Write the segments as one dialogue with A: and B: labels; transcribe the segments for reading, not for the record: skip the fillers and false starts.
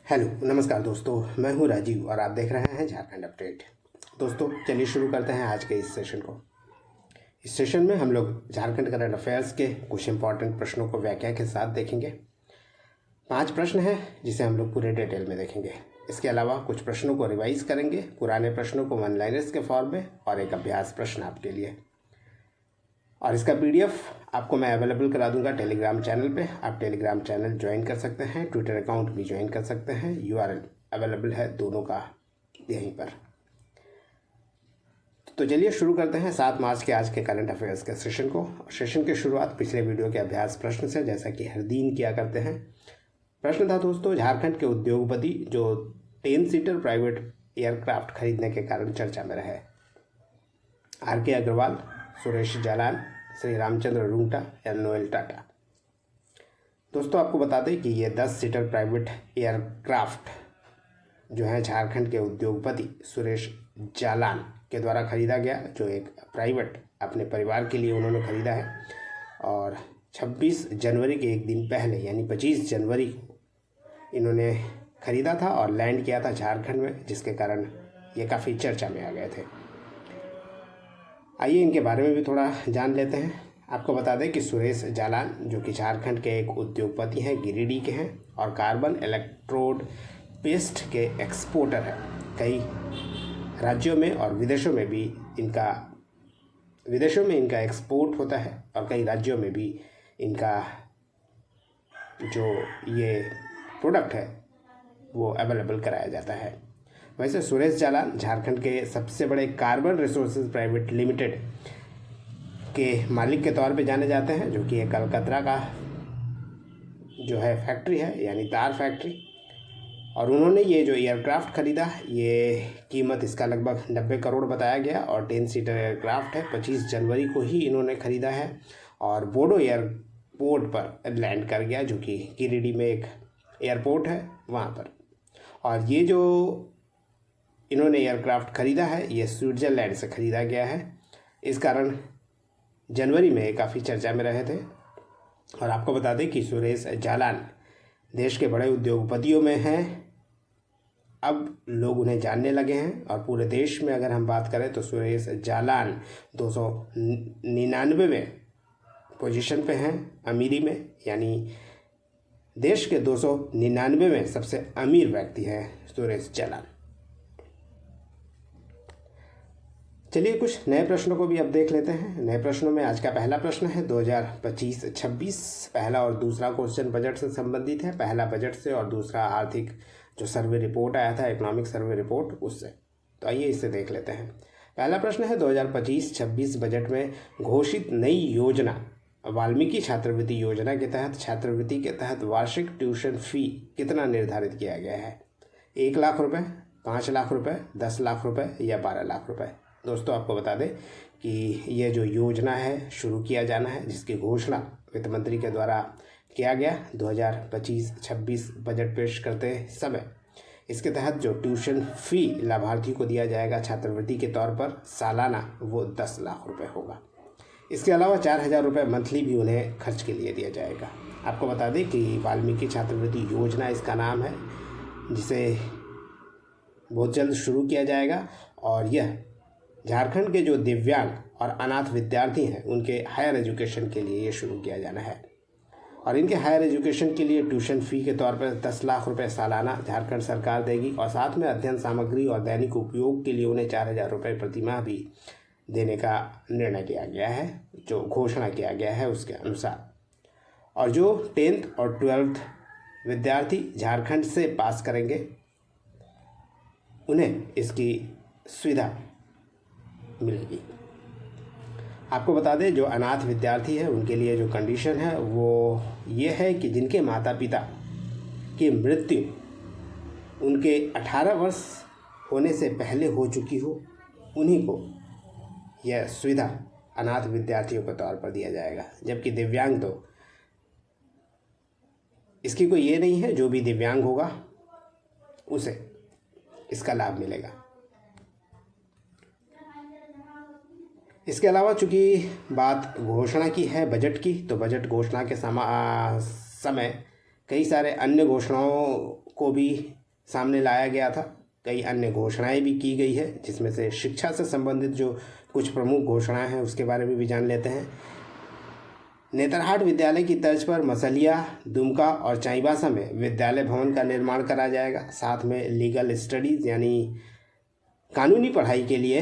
A: Hello नमस्कार दोस्तों, मैं हूं राजीव और आप देख रहे हैं झारखंड अपडेट। दोस्तों चलिए शुरू करते हैं आज के इस सेशन को। इस सेशन में हम लोग झारखंड करंट अफेयर्स के कुछ इंपॉर्टेंट प्रश्नों को व्याख्या के साथ देखेंगे। 5 प्रश्न हैं जिसे हम लोग पूरे डिटेल में देखेंगे। इसके अलावा कुछ प्रश्नों को रिवाइज करेंगे, पुराने प्रश्नों को वन लाइनर्स के फॉर्म में, और एक अभ्यास प्रश्न आपके लिए। और इसका पीडीएफ आपको मैं अवेलेबल करा दूंगा टेलीग्राम चैनल पे। आप टेलीग्राम चैनल ज्वाइन कर सकते हैं, ट्विटर अकाउंट भी ज्वाइन कर सकते हैं। यूआरएल अवेलेबल है दोनों का यहीं पर। तो चलिए शुरू करते हैं 7 मार्च के आज के करंट अफेयर्स के सेशन को। सेशन की शुरुआत पिछले वीडियो के अभ्यास प्रश्न से, जैसा कि हर दिन किया करते हैं। प्रश्न था दोस्तों, झारखंड के उद्योगपति जो 10 सीटर प्राइवेट एयरक्राफ्ट खरीदने के कारण चर्चा में रहे। आर.के. अग्रवाल, सुरेश जालान, श्री रामचंद्र रुंगटा या नोएल टाटा। दोस्तों आपको बता दें कि ये 10 सीटर प्राइवेट एयरक्राफ्ट जो है झारखंड के उद्योगपति सुरेश जालान के द्वारा खरीदा गया, जो एक प्राइवेट अपने परिवार के लिए उन्होंने खरीदा है। और 26 जनवरी के एक दिन पहले यानी 25 जनवरी को इन्होंने खरीदा था और लैंड किया था झारखंड में, जिसके कारण ये काफ़ी चर्चा में आ गए थे। आइए इनके बारे में भी थोड़ा जान लेते हैं। आपको बता दें कि सुरेश जालान जो कि झारखंड के एक उद्योगपति हैं, गिरिडीह के हैं और कार्बन इलेक्ट्रोड पेस्ट के एक्सपोर्टर हैं। कई राज्यों में और विदेशों में इनका एक्सपोर्ट होता है और कई राज्यों में भी इनका जो ये प्रोडक्ट है वो अवेलेबल कराया जाता है। वैसे सुरेश जालान झारखंड के सबसे बड़े कार्बन रिसोर्सेज प्राइवेट लिमिटेड के मालिक के तौर पे जाने जाते हैं, जो कि एक कलकत्ता का जो है फैक्ट्री है, यानी तार फैक्ट्री। और उन्होंने ये जो एयरक्राफ्ट खरीदा, ये कीमत इसका लगभग 90 करोड़ बताया गया और 10 सीटर एयरक्राफ्ट है। 25 जनवरी को ही इन्होंने खरीदा है और बोडो एयरपोर्ट पर लैंड कर गया, जो कि गिरिडीह में एक एयरपोर्ट है वहाँ पर। और ये जो इन्होंने एयरक्राफ्ट खरीदा है ये स्विट्ज़रलैंड से खरीदा गया है। इस कारण जनवरी में काफ़ी चर्चा में रहे थे। और आपको बता दें कि सुरेश जालान देश के बड़े उद्योगपतियों में हैं। अब लोग उन्हें जानने लगे हैं और पूरे देश में अगर हम बात करें तो सुरेश जालान 299वें पोजीशन पे हैं अमीरी में, यानी देश के 299वें सबसे अमीर व्यक्ति हैं सुरेश जालान। चलिए कुछ नए प्रश्नों को भी अब देख लेते हैं। नए प्रश्नों में आज का पहला प्रश्न है 2025-26। पहला और दूसरा क्वेश्चन बजट से संबंधित है। पहला बजट से और दूसरा आर्थिक जो सर्वे रिपोर्ट आया था, इकोनॉमिक सर्वे रिपोर्ट, उससे। तो आइए इससे देख लेते हैं। पहला प्रश्न है 2025-26 बजट में घोषित नई योजना वाल्मीकि छात्रवृत्ति योजना के तहत छात्रवृत्ति के तहत वार्षिक ट्यूशन फी कितना निर्धारित किया गया है? 1 लाख रुपये, 5 लाख रुपये, 10 लाख रुपये या 12 लाख रुपये? दोस्तों आपको बता दें कि ये जो योजना है शुरू किया जाना है, जिसकी घोषणा वित्त मंत्री के द्वारा किया गया 2025-26 बजट पेश करते समय। इसके तहत जो ट्यूशन फ़ी लाभार्थी को दिया जाएगा छात्रवृत्ति के तौर पर सालाना, वो 10 लाख रुपए होगा। इसके अलावा 4,000 रुपये मंथली भी उन्हें खर्च के लिए दिया जाएगा। आपको बता दें कि वाल्मीकि छात्रवृत्ति योजना इसका नाम है, जिसे बहुत जल्द शुरू किया जाएगा। और यह झारखंड के जो दिव्यांग और अनाथ विद्यार्थी हैं उनके हायर एजुकेशन के लिए ये शुरू किया जाना है। और इनके हायर एजुकेशन के लिए ट्यूशन फ़ी के तौर पर 10 लाख रुपए सालाना झारखंड सरकार देगी और साथ में अध्ययन सामग्री और दैनिक उपयोग के लिए उन्हें 4,000 रुपये प्रतिमाह भी देने का निर्णय लिया गया है, जो घोषणा किया गया है उसके अनुसार। और जो 10th और 12th विद्यार्थी झारखंड से पास करेंगे उन्हें इसकी सुविधा मिलेगी। आपको बता दें जो अनाथ विद्यार्थी है उनके लिए जो कंडीशन है वो ये है कि जिनके माता पिता की मृत्यु उनके 18 वर्ष होने से पहले हो चुकी हो, उन्हीं को यह सुविधा अनाथ विद्यार्थियों के तौर पर दिया जाएगा। जबकि दिव्यांग तो इसकी कोई ये नहीं है, जो भी दिव्यांग होगा उसे इसका लाभ मिलेगा। इसके अलावा चूँकि बात घोषणा की है बजट की, तो बजट घोषणा के समय कई सारे अन्य घोषणाओं को भी सामने लाया गया था। कई अन्य घोषणाएं भी की गई है, जिसमें से शिक्षा से संबंधित जो कुछ प्रमुख घोषणाएं हैं उसके बारे में भी जान लेते हैं। नेतरहाट विद्यालय की तर्ज पर मसलिया, दुमका और चाईबासा में विद्यालय भवन का निर्माण करा जाएगा। साथ में लीगल स्टडीज़ यानी कानूनी पढ़ाई के लिए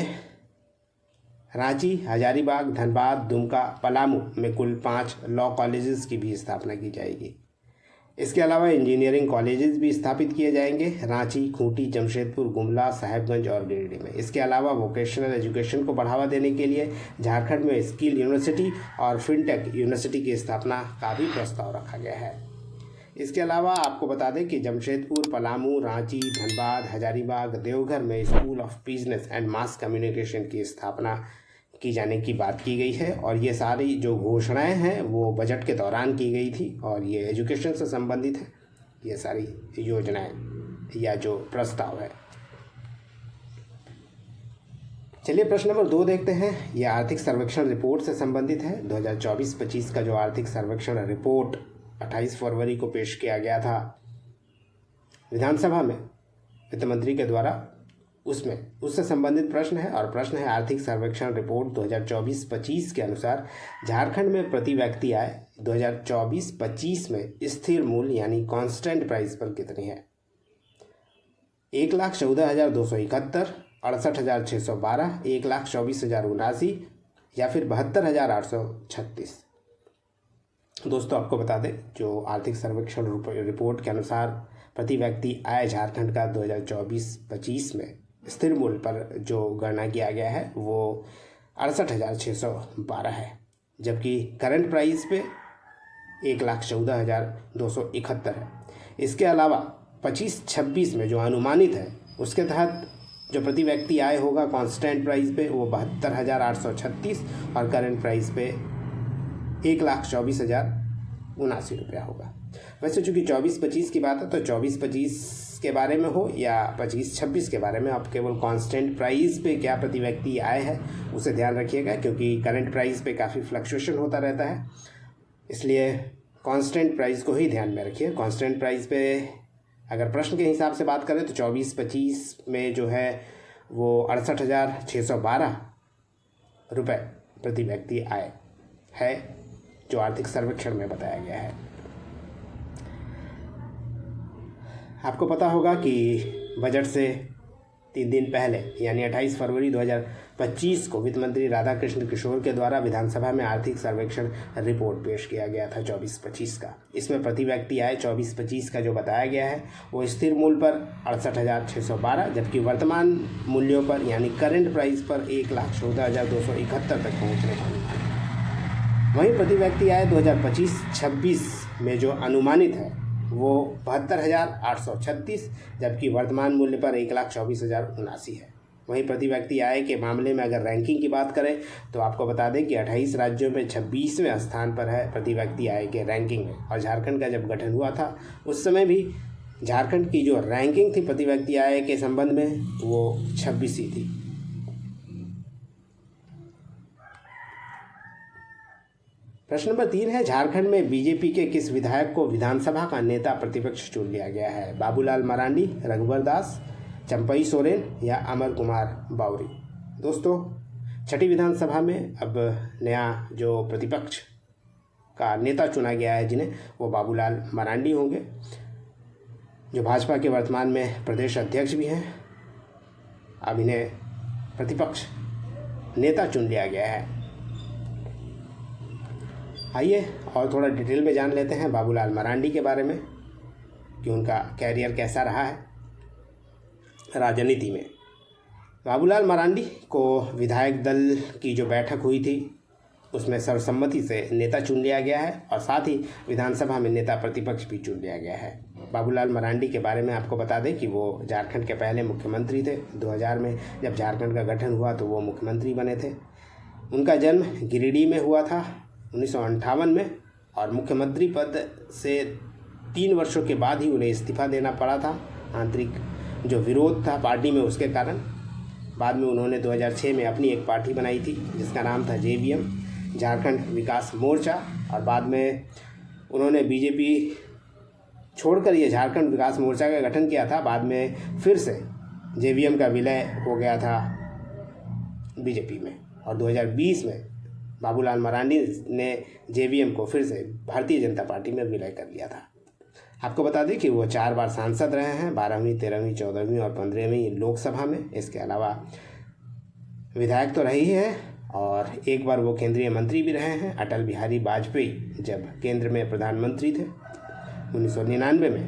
A: रांची, हजारीबाग, धनबाद, दुमका, पलामू में कुल 5 लॉ कॉलेजेस की भी स्थापना की जाएगी। इसके अलावा इंजीनियरिंग कॉलेजेस भी स्थापित किए जाएंगे रांची, खूंटी, जमशेदपुर, गुमला, साहेबगंज और गिरिडीह में। इसके अलावा वोकेशनल एजुकेशन को बढ़ावा देने के लिए झारखंड में स्किल यूनिवर्सिटी और फिनटेक यूनिवर्सिटी की स्थापना का भी प्रस्ताव रखा गया है। इसके अलावा आपको बता दें कि जमशेदपुर, पलामू, रांची, धनबाद, हजारीबाग, देवघर में school of business and mass communication की स्थापना की जाने की बात की गई है। और ये सारी जो घोषणाएं हैं वो बजट के दौरान की गई थी और ये एजुकेशन से संबंधित है, ये सारी योजनाएं या जो प्रस्ताव है। चलिए प्रश्न नंबर 2 देखते हैं। यह आर्थिक सर्वेक्षण रिपोर्ट से संबंधित है। 2024-25 का जो आर्थिक सर्वेक्षण रिपोर्ट 28 फरवरी को पेश किया गया था विधानसभा में वित्त मंत्री के द्वारा, उससे संबंधित प्रश्न है। और प्रश्न है आर्थिक सर्वेक्षण रिपोर्ट 2024-25 के अनुसार झारखंड में प्रति व्यक्ति आय 2024-25 में स्थिर मूल्य यानी कांस्टेंट प्राइस पर कितनी है? 1,14,271, 68,612, 1,24,079 या फिर 72,836। दोस्तों आपको बता दें जो आर्थिक सर्वेक्षण रिपोर्ट के अनुसार प्रति व्यक्ति आय झारखंड का 2024-25 में स्थिर मूल्य पर जो गणना किया गया है वो 68,612 है, जबकि करंट प्राइस पे 1,14,271 है। इसके अलावा 25-26 में जो अनुमानित है उसके तहत जो प्रति व्यक्ति आय होगा कांस्टेंट प्राइस पे वो 72,836 और करंट प्राइस पे 1,24,079 रुपया होगा। वैसे चूँकि 24-25 की बात है तो 24-25 के बारे में हो या 25-26 के बारे में आप केवल कांस्टेंट प्राइस पे क्या प्रति व्यक्ति आय है उसे ध्यान रखिएगा, क्योंकि करंट प्राइस पे काफ़ी फ्लक्चुएशन होता रहता है, इसलिए कांस्टेंट प्राइस को ही ध्यान में रखिए। कांस्टेंट प्राइस पे अगर प्रश्न के हिसाब से बात करें तो 24-25 में जो है वो 68,612 रुपये प्रति व्यक्ति आय है, जो आर्थिक सर्वेक्षण में बताया गया है। आपको पता होगा कि बजट से 3 दिन पहले यानी 28 फरवरी 2025 को वित्त मंत्री राधाकृष्ण किशोर के द्वारा विधानसभा में आर्थिक सर्वेक्षण रिपोर्ट पेश किया गया था 24-25 का। इसमें प्रति व्यक्ति आय 24-25 का जो बताया गया है वो स्थिर मूल्य पर 68,612, जबकि वर्तमान मूल्यों पर यानी करंट प्राइस पर 1,14,271 तक पहुँचने का अनुमान है। वहीं प्रति व्यक्ति आय 2025-26 में जो अनुमानित है वो 72,836, जबकि वर्तमान मूल्य पर 1,24,079 है। वहीं प्रति व्यक्ति आय के मामले में अगर रैंकिंग की बात करें तो आपको बता दें कि 28 राज्यों में 26वें स्थान पर है प्रति व्यक्ति आय के रैंकिंग में। और झारखंड का जब गठन हुआ था उस समय भी झारखंड की जो रैंकिंग थी प्रति व्यक्ति आय के संबंध में वो 26वीं थी। प्रश्न नंबर 3 है झारखंड में बीजेपी के किस विधायक को विधानसभा का नेता प्रतिपक्ष चुन लिया गया है? बाबूलाल मरांडी, रघुवर दास, चंपई सोरेन या अमर कुमार बावरी। दोस्तों छठी विधानसभा में अब नया जो प्रतिपक्ष का नेता चुना गया है जिन्हें, वो बाबूलाल मरांडी होंगे, जो भाजपा के वर्तमान में प्रदेश अध्यक्ष भी हैं। अब इन्हें प्रतिपक्ष नेता चुन लिया गया है। आइए और थोड़ा डिटेल में जान लेते हैं बाबूलाल मरांडी के बारे में कि उनका कैरियर कैसा रहा है राजनीति में। बाबूलाल मरांडी को विधायक दल की जो बैठक हुई थी उसमें सर्वसम्मति से नेता चुन लिया गया है और साथ ही विधानसभा में नेता प्रतिपक्ष भी चुन लिया गया है। बाबूलाल मरांडी के बारे में आपको बता दें कि वो झारखंड के पहले मुख्यमंत्री थे। 2000 में जब झारखंड का गठन हुआ तो वो मुख्यमंत्री बने थे। उनका जन्म गिरिडीह में हुआ था 1958 में और मुख्यमंत्री पद से 3 वर्षों के बाद ही उन्हें इस्तीफा देना पड़ा था। आंतरिक जो विरोध था पार्टी में उसके कारण। बाद में उन्होंने 2006 में अपनी एक पार्टी बनाई थी जिसका नाम था JVM, झारखंड विकास मोर्चा, और बाद में उन्होंने बीजेपी छोड़कर ये झारखंड विकास मोर्चा का गठन किया था। बाद में फिर से जेवीएम का विलय हो गया था बीजेपी में, और 2020 में बाबूलाल मरांडी ने जेवीएम को फिर से भारतीय जनता पार्टी में विलय कर लिया था। आपको बता दें कि वो 4 बार सांसद रहे हैं, 12वीं, 13वीं, 14वीं और 15वीं लोकसभा में। इसके अलावा विधायक तो रही है और एक बार वो केंद्रीय मंत्री भी रहे हैं। अटल बिहारी वाजपेयी जब केंद्र में प्रधानमंत्री थे 1999 में,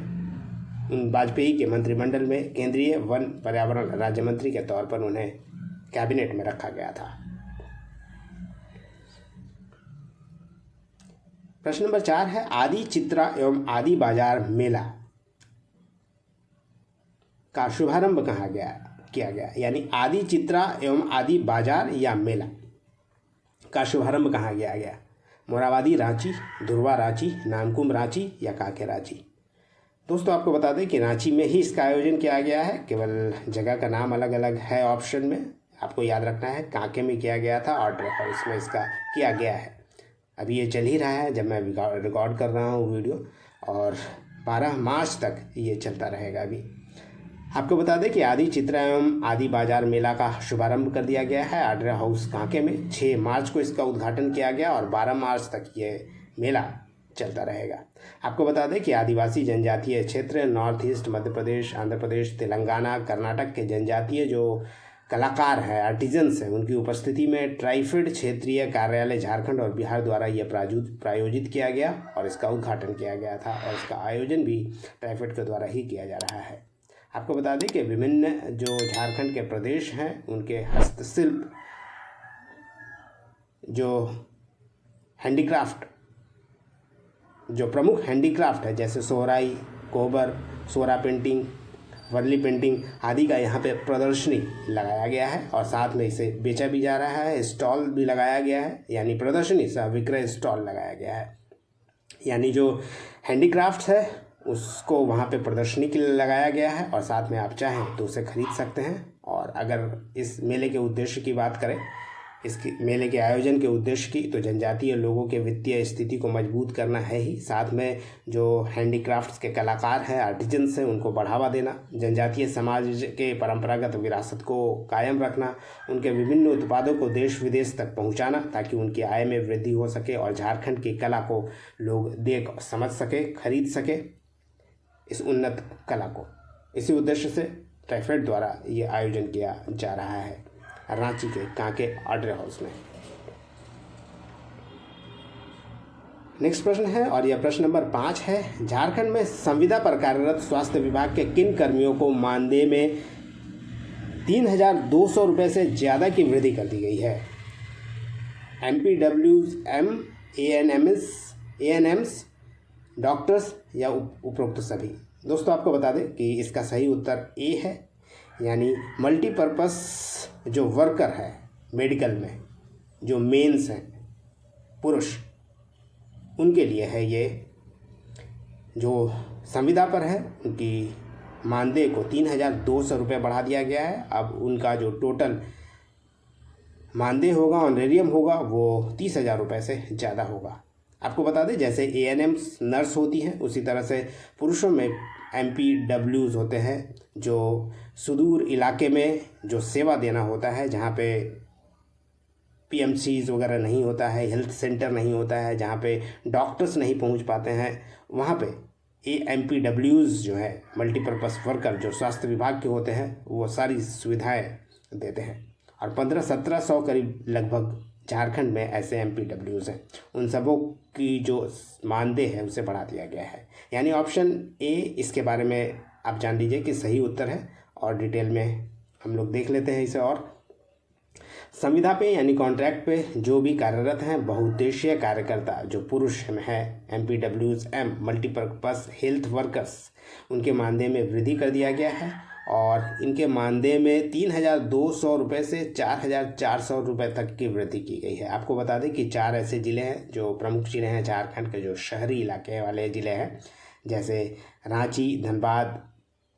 A: उन वाजपेयी के मंत्रिमंडल में केंद्रीय वन पर्यावरण राज्य मंत्री के तौर पर उन्हें कैबिनेट में रखा गया था। प्रश्न नंबर 4 है, आदि चित्रा एवं आदि बाजार मेला का शुभारंभ कहाँ किया गया, यानी आदि चित्रा एवं आदि बाजार या मेला का शुभारंभ कहाँ किया गया? मोराबादी रांची, धुरवा रांची, नामकुम रांची या कांके रांची? दोस्तों आपको बता दें कि रांची में ही इसका आयोजन किया गया है, केवल जगह का नाम अलग अलग है ऑप्शन में। आपको याद रखना है कांके में किया गया था और इसमें इसका किया गया है। अभी ये चल ही रहा है जब मैं रिकॉर्ड कर रहा हूँ वीडियो, और 12 मार्च तक ये चलता रहेगा। अभी आपको बता दें कि आदि चित्रा एवं आदि बाजार मेला का शुभारंभ कर दिया गया है आड्रा हाउस कांके में। 6 मार्च को इसका उद्घाटन किया गया और 12 मार्च तक ये मेला चलता रहेगा। आपको बता दें कि आदिवासी जनजातीय क्षेत्र नॉर्थ ईस्ट, मध्य प्रदेश, आंध्र प्रदेश, तेलंगाना, कर्नाटक के जनजातीय जो कलाकार हैं, आर्टिजन्स हैं, उनकी उपस्थिति में ट्राइफेड क्षेत्रीय कार्यालय झारखंड और बिहार द्वारा ये प्रायोजित किया गया और इसका उद्घाटन किया गया था, और इसका आयोजन भी ट्राइफेड के द्वारा ही किया जा रहा है। आपको बता दें कि विभिन्न जो झारखंड के प्रदेश हैं उनके हस्तशिल्प जो हैंडीक्राफ्ट, जो प्रमुख हैंडीक्राफ्ट है, जैसे सोहराई, कोबर, सोरा पेंटिंग, वर्ली पेंटिंग आदि का यहाँ पे प्रदर्शनी लगाया गया है और साथ में इसे बेचा भी जा रहा है। स्टॉल भी लगाया गया है, यानी प्रदर्शनी सह विक्रय स्टॉल लगाया गया है, यानी जो हैंडीक्राफ्ट्स है उसको वहाँ पे प्रदर्शनी के लिए लगाया गया है और साथ में आप चाहें तो उसे खरीद सकते हैं। और अगर इस मेले के उद्देश्य की बात करें, इसके मेले के आयोजन के उद्देश्य की, तो जनजातीय लोगों के वित्तीय स्थिति को मजबूत करना है ही, साथ में जो हैंडीक्राफ्ट्स के कलाकार हैं, आर्टिजन्स हैं, उनको बढ़ावा देना, जनजातीय समाज के परंपरागत विरासत को कायम रखना, उनके विभिन्न उत्पादों को देश विदेश तक पहुंचाना ताकि उनकी आय में वृद्धि हो सके और झारखंड की कला को लोग देख समझ सके, खरीद सके, इस उन्नत कला को। इसी उद्देश्य से ट्राइफेड द्वारा ये आयोजन किया जा रहा है रांची के कांके आड्रा हाउस में। नेक्स्ट प्रश्न है और यह प्रश्न नंबर 5 है, झारखंड में संविदा पर कार्यरत स्वास्थ्य विभाग के किन कर्मियों को मानदेय में 3,200 रुपये से ज़्यादा की वृद्धि कर दी गई है? MPWM, ANMs, डॉक्टर्स या उपरोक्त सभी? दोस्तों आपको बता दें कि इसका सही उत्तर ए है, यानी मल्टीपर्पस जो वर्कर है मेडिकल में, जो मेंस हैं पुरुष, उनके लिए है ये जो संविदा पर है, उनकी मानदेय को 3,200 रुपये बढ़ा दिया गया है। अब उनका जो टोटल मानदेय होगा, ऑनरेरियम होगा, वो 30,000 रुपये से ज़्यादा होगा। आपको बता दें जैसे ANMs नर्स होती हैं, उसी तरह से पुरुषों में MPWs होते हैं, जो सुदूर इलाके में जो सेवा देना होता है, जहाँ पे PMCs वगैरह नहीं होता है, हेल्थ सेंटर नहीं होता है, जहाँ पे डॉक्टर्स नहीं पहुँच पाते हैं, वहाँ पे MPWs जो है मल्टीपर्पस वर्कर जो स्वास्थ्य विभाग के होते हैं, वो सारी सुविधाएं देते हैं। और 1500-1700 करीब लगभग झारखंड में ऐसे MPWs हैं, उन सबों की जो मानदेय है उसे बढ़ा दिया गया है। यानी ऑप्शन ए इसके बारे में आप जान लीजिए कि सही उत्तर है, और डिटेल में हम लोग देख लेते हैं इसे। और संविदा पे यानी कॉन्ट्रैक्ट पे जो भी कार्यरत हैं बहुउद्देशीय कार्यकर्ता जो पुरुष हैं MPWM मल्टीपर्पस हेल्थ वर्कर्स, उनके मानदेय में वृद्धि कर दिया गया है और इनके मानदेय में 3,200 रुपये से 4,400 रुपये तक की वृद्धि की गई है। आपको बता दें कि 4 ऐसे ज़िले हैं जो प्रमुख ज़िले हैं झारखंड के, जो शहरी इलाके वाले ज़िले हैं, जैसे रांची, धनबाद,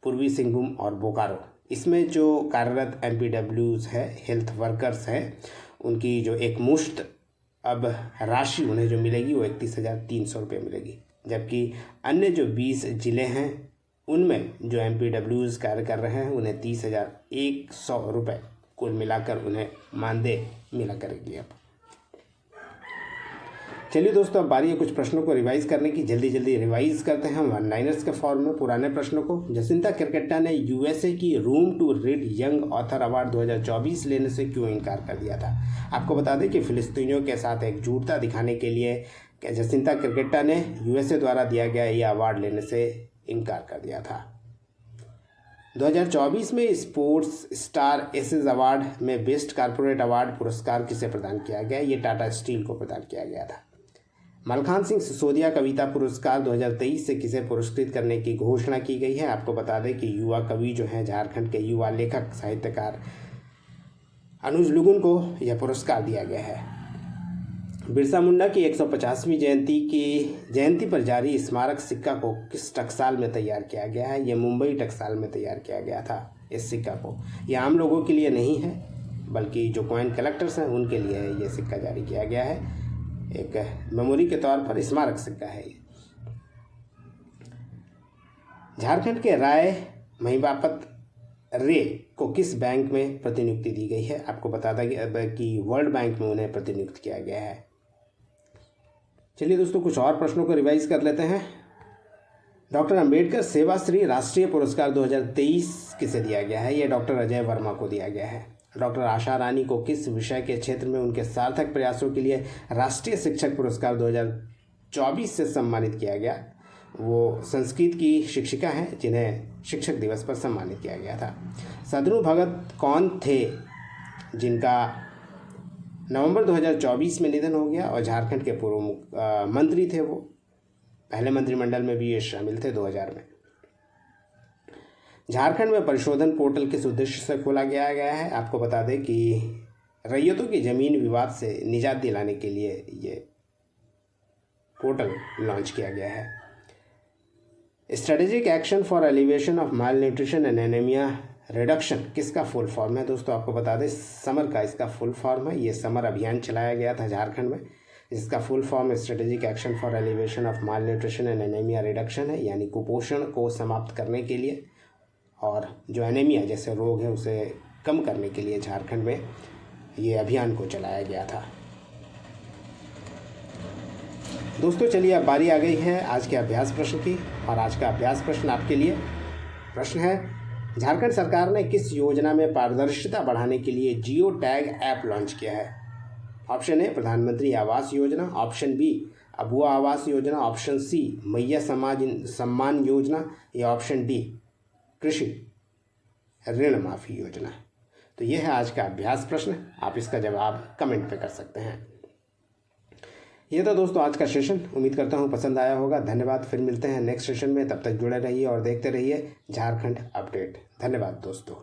A: पूर्वी सिंहभूम और बोकारो। इसमें जो कार्यरत MPWs है, हेल्थ वर्कर्स हैं, उनकी जो एक मुश्त अब राशि उन्हें जो मिलेगी वो 31,300 रुपये मिलेगी। जबकि अन्य जो 20 जिले हैं उनमें जो MPWs कार्य कर रहे हैं उन्हें 30,100 रुपये कुल मिलाकर उन्हें मानदेय मिला करेगी। अब चलिए दोस्तों, अब बारी है कुछ प्रश्नों को रिवाइज करने की। जल्दी जल्दी रिवाइज करते हैं वन लाइनर्स के फॉर्म में पुराने प्रश्नों को। जसिंता किरकेट्टा ने USA की Room to Read young author award 2024 लेने से क्यों इनकार कर दिया था? आपको बता दें कि फिलिस्तीनियों के साथ एकजुटता दिखाने के लिए जसिंता किरकेट्टा ने USA द्वारा दिया गया यह अवार्ड लेने से इनकार कर दिया था। 2024 में स्पोर्ट्स स्टार एसेस अवार्ड में बेस्ट कॉर्पोरेट अवार्ड पुरस्कार किसे प्रदान किया गया? ये टाटा स्टील को प्रदान किया गया था। मलखान सिंह सिसोदिया कविता पुरस्कार 2023 से किसे पुरस्कृत करने की घोषणा की गई है? आपको बता दें कि युवा कवि जो हैं झारखंड के युवा लेखक साहित्यकार अनुज लुगुन को यह पुरस्कार दिया गया है। बिरसा मुंडा की 150वीं जयंती पर जारी स्मारक सिक्का को किस टकसाल में तैयार किया गया है? यह मुंबई टकसाल में तैयार किया गया था इस सिक्का को। यह आम लोगों के लिए नहीं है बल्कि जो कॉइन कलेक्टर्स हैं उनके लिए है। यह सिक्का जारी किया गया है, एक मेमोरी के तौर पर स्मारक सिक्का है ये। झारखंड के राय महिबापत रे को किस बैंक में प्रतिनियुक्ति दी गई है? आपको बता दें कि वर्ल्ड बैंक में उन्हें प्रतिनियुक्त किया गया है। चलिए दोस्तों, कुछ और प्रश्नों को रिवाइज कर लेते हैं। डॉक्टर अंबेडकर सेवाश्री राष्ट्रीय पुरस्कार 2023 किसे दिया गया है? यह डॉक्टर अजय वर्मा को दिया गया है। डॉक्टर आशा रानी को किस विषय के क्षेत्र में उनके सार्थक प्रयासों के लिए राष्ट्रीय शिक्षक पुरस्कार 2024 से सम्मानित किया गया? वो संस्कृत की शिक्षिका हैं जिन्हें शिक्षक दिवस पर सम्मानित किया गया था। सदनू भगत कौन थे जिनका नवंबर 2024 में निधन हो गया और झारखंड के पूर्व मंत्री थे? वो पहले मंत्रिमंडल में भी ये शामिल थे 2000 में। झारखंड में परिशोधन पोर्टल किस उद्देश्य से खोला गया है? आपको बता दें कि रैयतों की जमीन विवाद से निजात दिलाने के लिए ये पोर्टल लॉन्च किया गया है। Strategic action for elevation of mall nutrition and anaemia reduction किसका फुल फॉर्म है? दोस्तों आपको बता दें समर का इसका फुल फॉर्म है। ये समर अभियान चलाया गया था झारखंड में, जिसका full form strategic action for elevation of mall nutrition and anaemia reduction है, यानी कुपोषण को समाप्त करने के लिए और जो एनीमिया जैसे रोग है उसे कम करने के लिए झारखंड में ये अभियान को चलाया गया था। दोस्तों चलिए अब बारी आ गई है आज के अभ्यास प्रश्न की, और आज का अभ्यास प्रश्न आपके लिए प्रश्न है, झारखंड सरकार ने किस योजना में पारदर्शिता बढ़ाने के लिए जियो टैग ऐप लॉन्च किया है? ऑप्शन ए प्रधानमंत्री Awas Yojana, option B Abua Awas Yojana, option C मैया सम्मान योजना, या ऑप्शन डी कृषि ऋण माफी योजना। तो यह है आज का अभ्यास प्रश्न, आप इसका जवाब कमेंट पे कर सकते हैं। ये था दोस्तों आज का सेशन, उम्मीद करता हूँ पसंद आया होगा। धन्यवाद, फिर मिलते हैं नेक्स्ट सेशन में, तब तक जुड़े रहिए और देखते रहिए झारखंड अपडेट। धन्यवाद दोस्तों।